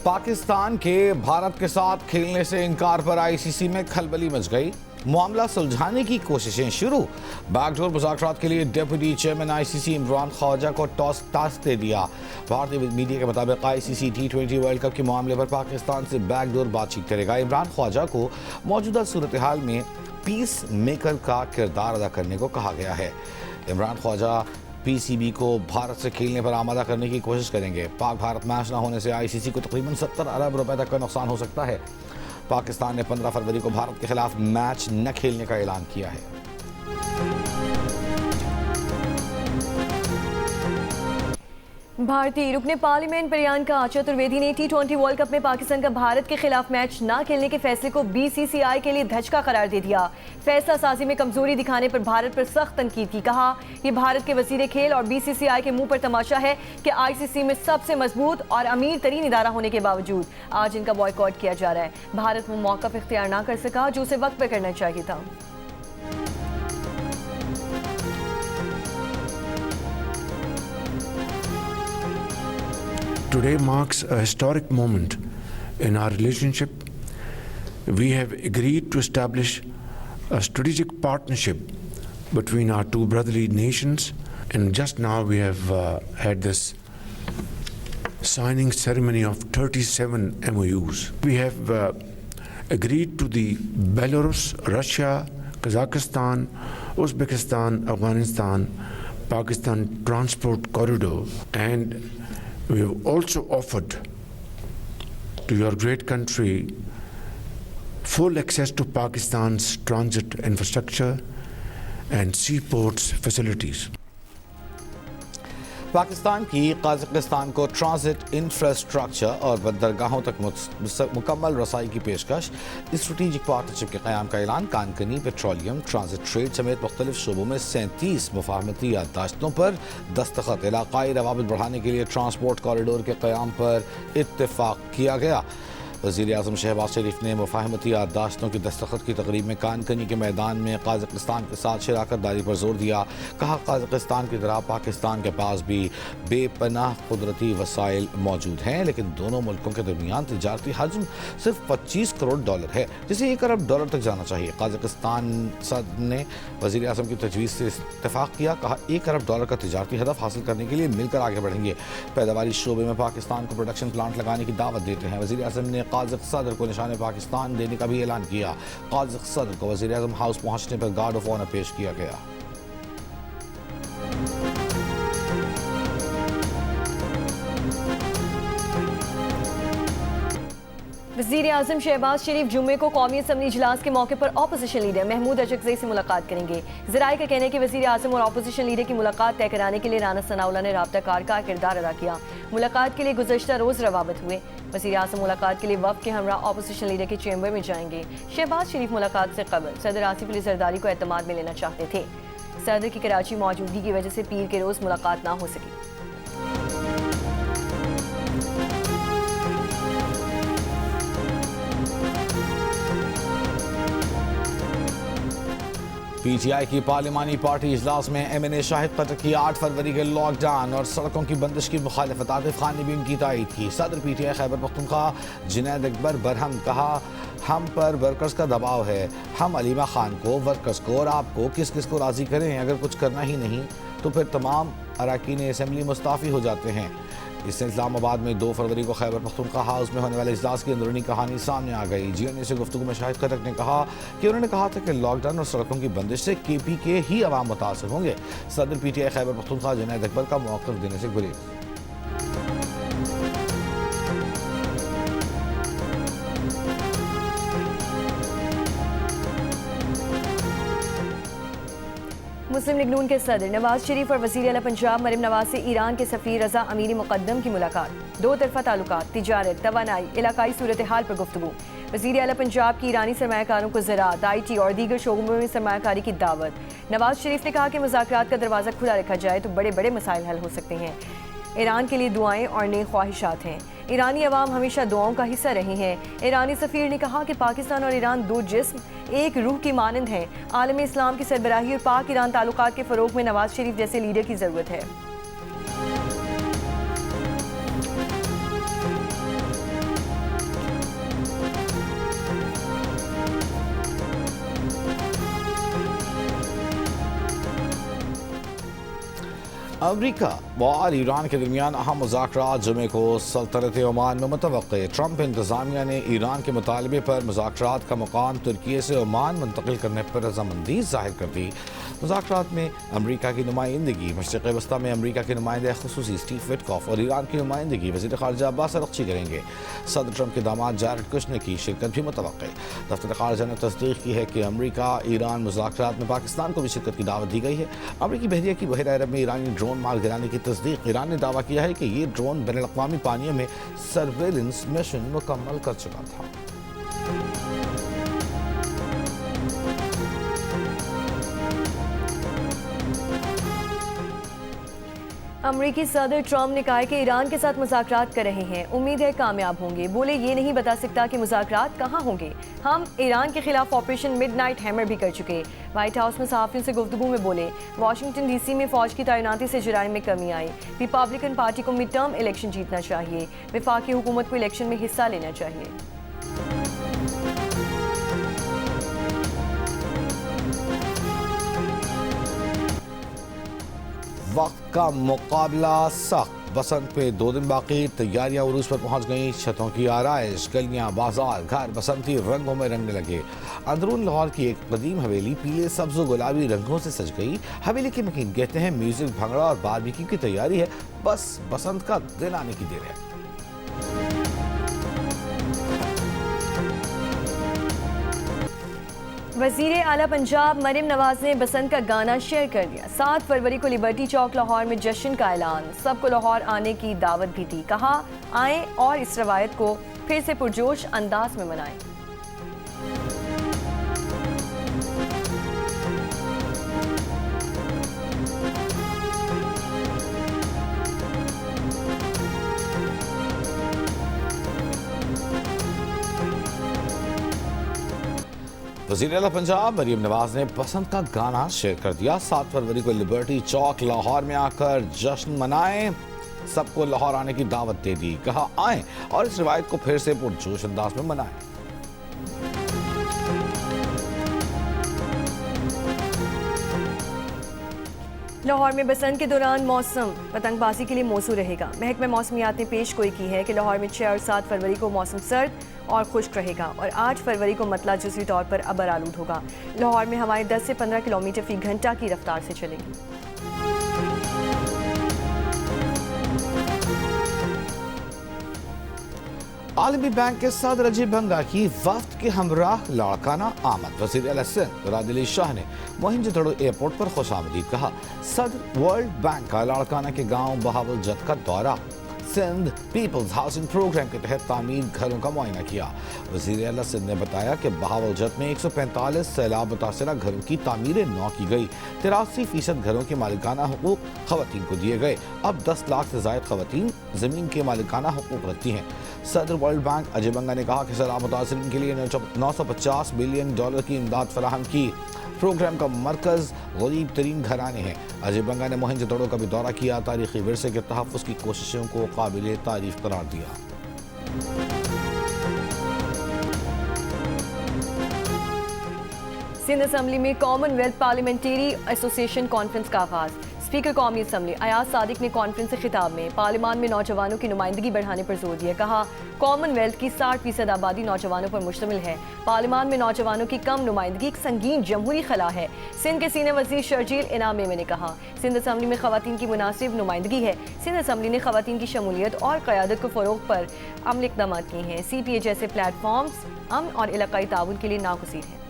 पाकिस्तान के भारत के साथ खेलने से इनकार पर आईसीसी में खलबली मच गई। मामला सुलझाने की कोशिशें शुरू। बैकडोर मुज़ाकरात के लिए deputy chairman ICC Imran Khwaja को टास्क दे दिया। भारतीय मीडिया के मुताबिक आईसीसी T20 वर्ल्ड कप के मामले पर पाकिस्तान से बैकडोर बातचीत करेगा। इमरान ख्वाजा को मौजूदा सूरत हाल में पीस मेकर का किरदार अदा करने को कहा गया है। इमरान ख्वाजा पीसीबी को भारत से खेलने पर आमादा करने की कोशिश करेंगे। पाक भारत मैच न होने से आईसीसी को तकरीबन 70 अरब रुपए तक का नुकसान हो सकता है। पाकिस्तान ने 15 फरवरी को भारत के खिलाफ मैच न खेलने का ऐलान किया है। भारतीय रुकने पार्लियामेंट प्रियंका चतुर्वेदी ने T20 वर्ल्ड कप में पाकिस्तान का भारत के खिलाफ मैच न खेलने के फैसले को बीसीसीआई के लिए धचका करार दे दिया। फैसला साजी में कमजोरी दिखाने पर भारत पर सख्त तनकीद की। कहा, ये भारत के वजीर खेल और बीसीसीआई के मुंह पर तमाशा है कि आईसीसी में सबसे मजबूत और अमीर तरीन इदारा होने के बावजूद आज इनका बॉयकॉट किया जा रहा है। भारत वो मौक़िफ़ इख्तियार ना कर सका जो उसे वक्त पर करना चाहिए था। Today marks a historic moment in our relationship. We have agreed to establish a strategic partnership between our two brotherly nations, and just now we have had this signing ceremony of 37 MOUs. We have agreed to the Belarus, Russia, Kazakhstan, Uzbekistan, Afghanistan, Pakistan transport corridor, and we have also offered to your great country full access to Pakistan's transit infrastructure and seaports facilities. Pakistan की Kazakhstan को transit infrastructure और बंदरगाहों तक मुकम्मल रसाई की पेशकश। Strategic partnership के क़याम का ऐलान। कानकनी पेट्रोलियम ट्रांजिट ट्रेड समेत मुख्तलिफ शोबों में 37 मुफाहमती याददाश्तों पर दस्तखत। इलाकाई रवाबित बढ़ाने के लिए ट्रांसपोर्ट कॉरिडोर के क़याम पर इत्तेफाक किया गया। वज़ीर आज़म शहबाज शरीफ ने मुफाहमती याददाश्तों की दस्तखत की तकरीब में कानकनी के मैदान में कजाकिस्तान के साथ शराकत दारी पर जोर दिया। कहा, कजाकिस्तान की तरह पाकिस्तान के पास भी बेपनाह कुदरती वसाइल मौजूद हैं, लेकिन दोनों मुल्कों के दरमियान तिजारती हजम सिर्फ $25 करोड़ है, जिसे $1 अरब तक जाना चाहिए। कजाकिस्तान सदर ने वज़ीर आज़म की तजवीज़ से इत्तेफाक किया। कहा, $1 अरब का तिजारती हदफ हासिल करने के लिए मिलकर आगे बढ़ेंगे। पैदावारी शोबे में पाकिस्तान को प्रोडक्शन प्लांट लगाने की दावत देते हैं। वज़ीर आज़म ने काज़क सदर को निशान पाकिस्तान देने का भी ऐलान किया। काज़क सदर को वज़ीर आज़म हाउस पहुंचने पर गार्ड ऑफ ऑनर पेश किया गया। वज़ीर आज़म शहबाज शरीफ जुम्मे को कौमी असम्बली इजलास के मौके पर अपोजिशन लीडर महमूद अजगज़ई से मुलाकात करेंगे। ज़राए का कहना है कि वज़ीर आज़म और अपोजिशन लीडर की मुलाकात तय कराने के लिए राना सनाउल्लाह ने राब्ताकार का किरदार अदा किया। मुलाकात के लिए गुज़श्ता रोज़ रवाबत हुए। वज़ीर आज़म मुलाकात के लिए वफ़द के हमरा अपोजिशन लीडर के चैम्बर में जाएंगे। शहबाज शरीफ मुलाकात से कबल सदर आसिफ अली ज़रदारी को एतमाद में लेना चाहते थे। सदर की कराची मौजूदगी की वजह से पीर के रोज़ मुलाकात ना हो सकी। पीटीआई की पार्लिमानी पार्टी इजलास में MNA शाहिद कतर की 8 फरवरी के लॉकडाउन और सड़कों की बंदिश की मुखालिफत। आतिफ खान ने भी उनकी तायीद की। सदर पीटीआई खैबर पख्तूनख्वा जुनैद अकबर बरहम कहा, हम पर वर्कर्स का दबाव है। हम अलीमा खान को, वर्कर्स को और आपको किस किस को राज़ी करें। अगर कुछ करना ही नहीं तो फिर तमाम अरकान असम्बली मुस्ताफ़ी हो जाते हैं। इससे इस्लामाबाद में 2 फरवरी को खैबर पख्तूनख्वा हाउस में होने वाले इजलास की अंदरूनी कहानी सामने आ गई। GNA से गुफ्तगू में शाहिद कतर ने कहा कि उन्होंने कहा था कि लॉकडाउन और सड़कों की बंदिश से KP के ही अवाम मुतासर होंगे। सदर पीटीआई खैबर पख्तूनख्वा जुनैद अकबर का मौक़िफ़ देने से गुरेज। मुस्लिम लीग नून के सदर नवाज शरीफ और वज़ीर आला पंजाब मरीम नवाज से ईरान के सफ़ीर रज़ा अमीरी मुक़द्दम की मुलाकात। 2 तरफ़ा ताल्लुकात, तिजारत, तवानाई, इलाकाई सूरत हाल पर गुफ्तगू। वज़ीर आला पंजाब की ईरानी सरमायाकारों को ज़राअत, IT और दीगर शोबों में सरमायाकारी की दावत। नवाज शरीफ ने कहा कि मुज़ाकरात का दरवाज़ा खुला रखा जाए तो बड़े बड़े मसाइल हल हो सकते हैं। ईरान के लिए दुआएं और नेक ख्वाहिशात हैं। ईरानी अवाम हमेशा दुआओं का हिस्सा रहे हैं। ईरानी सफ़ीर ने कहा कि पाकिस्तान और ईरान 2 जिस्म एक रूह की मानंद हैं। आलम इस्लाम की सरबराही और पाक ईरान ताल्लुकात के फ़रोग़ में नवाज शरीफ जैसे लीडर की ज़रूरत है। अमरीका और ईरान के दरमियान अहम मुज़ाकरात जुमे को सल्तनत ओमान में मुतवक्के। ट्रंप इंतज़ामिया ने ईरान के मुतालबे पर मुज़ाकरात का मुकाम तुर्की से ओमान मुंतकिल करने पर रजामंदी जाहिर कर दी। मुज़ाकरात में अमरीका की नुमाइंदगी मशरिक़ वस्ता में अमरीका के नुमाइंदे खुसूसी स्टीव विटकॉफ और ईरान की नुमाइंदगी वज़ीर ख़ारजा अब्बास अरग़ची करेंगे। सदर ट्रंप के दामाद जारेड कुशनर की शिरकत भी मुतवक्के। दफ्तर ख़ारजा ने तस्दीक की है कि अमरीका ईरान मुज़ाकरात में पाकिस्तान को भी शिरकत की दावत दी गई है। अमरीकी बहरिया की बहरा अरब में ईरानी ड्रोन मार गिराने की तस्दीक। ईरान ने दावा किया है कि ये ड्रोन बैनुल-अक़वामी पानियों में सर्वेलेंस मिशन मुकम्मल कर चुका था। अमरीकी सदर ट्रंप ने कहा है कि ईरान के साथ मुज़ाकरात कर रहे हैं, उम्मीद है कामयाब होंगे। बोले ये नहीं बता सकता कि मुज़ाकरात कहाँ होंगे। हम ईरान के खिलाफ ऑपरेशन मिडनाइट हैमर भी कर चुके। व्हाइट हाउस में सहाफ़ियों से गुफ्तगू में बोले वाशिंगटन डीसी में फ़ौज की तैनाती से जराइम में कमी आई। रिपब्लिकन पार्टी को मिड टर्म इलेक्शन जीतना चाहिए। वफाकी हुकूमत को इलेक्शन में हिस्सा लेना चाहिए। वक्त का मुकाबला सख्त। बसंत पे 2 दिन बाकी, तैयारियां उरूज पर पहुंच गई। छतों की आराइश, गलियां, बाजार, घर बसंती रंगों में रंगने लगे। अंदरून लाहौर की एक कदीम हवेली पीले, सब्ज और गुलाबी रंगों से सज गई। हवेली के मकीन कहते हैं म्यूजिक, भंगड़ा और बारबेक्यू की तैयारी है। बस बसंत का दिन आने की देर है। वज़ीर आला पंजाब मरियम नवाज ने बसंत का गाना शेयर कर दिया। 7 फरवरी को लिबर्टी चौक लाहौर में जश्न का ऐलान। सबको लाहौर आने की दावत भी दी। कहा आएँ और इस रवायत को फिर से पुरजोश अंदाज में मनाएं। वज़ीर आला पंजाब मरियम नवाज ने बसंत का गाना शेयर कर दिया। 7 फरवरी को लिबर्टी चौक लाहौर में आकर जश्न मनाएं, सबको लाहौर आने की दावत दे दी। कहा आएं और इस रिवायत को फिर से पुरजोश अंदाज में मनाएं। लाहौर में बसंत के दौरान मौसम पतंगबाजी के लिए मौसू रहेगा। महकमा मौसमियात ने पेश गोई की है कि लाहौर में 6 और 7 फरवरी को मौसम सर्द और खुश्क रहेगा और 8 फरवरी को मतला जुज़वी तौर पर अबर आलूद होगा। लाहौर में हवाएं 10 से 15 किलोमीटर फी घंटा की रफ्तार से चलेंगी। आलमी बैंक के सदर अजीब भंगा की वफ्द के हमराह लाड़काना आमद। वज़ीर आला सिंध मुराद अली शाह ने मोहिंजोदड़ो एयरपोर्ट पर खुशामदीद कहा। सदर वर्ल्ड बैंक का लाड़काना के गांव बहावलजत का दौरा। सिंध पीपल्स हाउसिंग प्रोग्राम के तहत तामीर घरों का मुआयना किया। वज़ीर आला सिंध ने बताया कि बहावलजत में 145 सैलाब मुतासरा घरों की तामीरें नौ की गई। 83% घरों के मालिकाना हुकूक खवातीन को दिए गए। अब 10 लाख से ज़ायद खवातीन ज़मीन के मालिकाना हुकूक रखती हैं। सदर वर्ल्ड बैंक अजय बंगा ने कहा कि सैलाब मुतासरीन के लिए $950 बिलियन की इमदाद फराहम की। प्रोग्राम का मरकज़ गरीब तरीन घराने हैं। अजय बंगा ने मोहिंजोदड़ो का भी दौरा किया। तारीखी विरसे के तहफ़्फ़ुज़ की कोशिशों को काबिल तारीफ़ करार दिया। सिंध असम्बली में कॉमनवेल्थ पार्लियामेंट्री एसोसिएशन कॉन्फ्रेंस का आगाज़। स्पीकर कौमी असम्बली अयाज सादिक ने कॉन्फ्रेंस से खिताब में पार्लियामान में नौजवानों की नुमाइंदगी बढ़ाने पर जोर दिया। कहा कॉमनवेल्थ की 60% आबादी नौजवानों पर मुश्तमिल है। पार्लियामान में नौजवानों की कम नुमाइंदगी एक संगीन जमहूरी खला है। सिंध के सीनियर वज़ीर शर्जील इनाम मेमे ने कहा सिंध असम्बली में ख़वातीन की मुनासिब नुमाइंदगी है। सिंध असम्बली ने ख़वातीन की शमूलियत और क़यादत को फ़रोग़ पर अमल इक़दाम किए हैं। CPA जैसे प्लेटफॉर्म्स अमन और इलाक़ाई ताउन के लिए नागज़ीर हैं।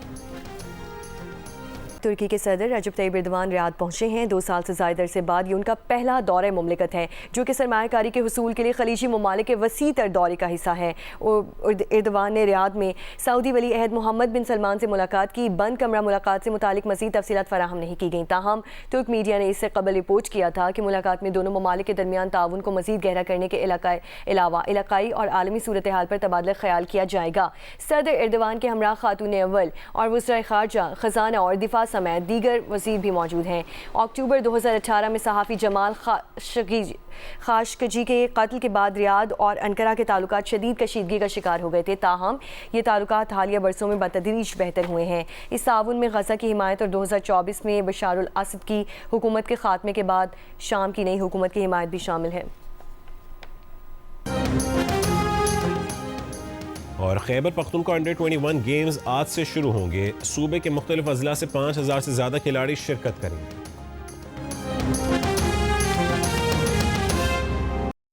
तुर्की के सदर रजब तैयब एर्दोगान रियाद पहुंचे हैं। 2 साल से ज़ायद अरसे बाद ये उनका पहला दौरा मुमलिकत है जो कि सरमायाकारी के हुसूल के लिए खलीजी ममालिक के वसी तर दौरे का हिस्सा है। एर्दोगान ने रियाद में सऊदी वली अहद मोहम्मद बिन सलमान से मुलाकात की। बंद कमरा मुलाकात से मुतालिक मज़ीद तफसीलात फराहम नहीं की गई। ताहम तुर्क मीडिया ने इससे कबल रिपोर्ट किया था कि मुलाकात में दोनों ममालिक के दरमियान ताउन को मज़ीद गहरा करने के अलावा इलाकाई और आलमी सूरत हाल पर तबादला ख्याल किया जाएगा। सदर एर्दोगान के हमरा खातून अव्वल और वज़ीर ख़ारजा, ख़जाना और दिफा समेत दीगर वज़ीर भी मौजूद हैं। अक्टूबर 2018 में सहाफ़ी जमाल खाशकजी के कत्ल के बाद रियाद और अंकारा के ताल्लुकात शदीद कशीदगी का शिकार हो गए थे। ताहम ये ताल्लुकात हालिया बरसों में बतदरीज बेहतर हुए हैं। इस ताउन में गज़ा की हिमायत और 2024 में बशारुल असद की हुकूमत के खात्मे के बाद शाम की नई हुकूमत की हिमायत भी शामिल है। और खैबर पख्तूनख्वा अंडर 21 गेम्स आज से शुरू होंगे। सूबे के मुख्तलिफ अजला से 5000 से ज़्यादा खिलाड़ी शिरकत करेंगे।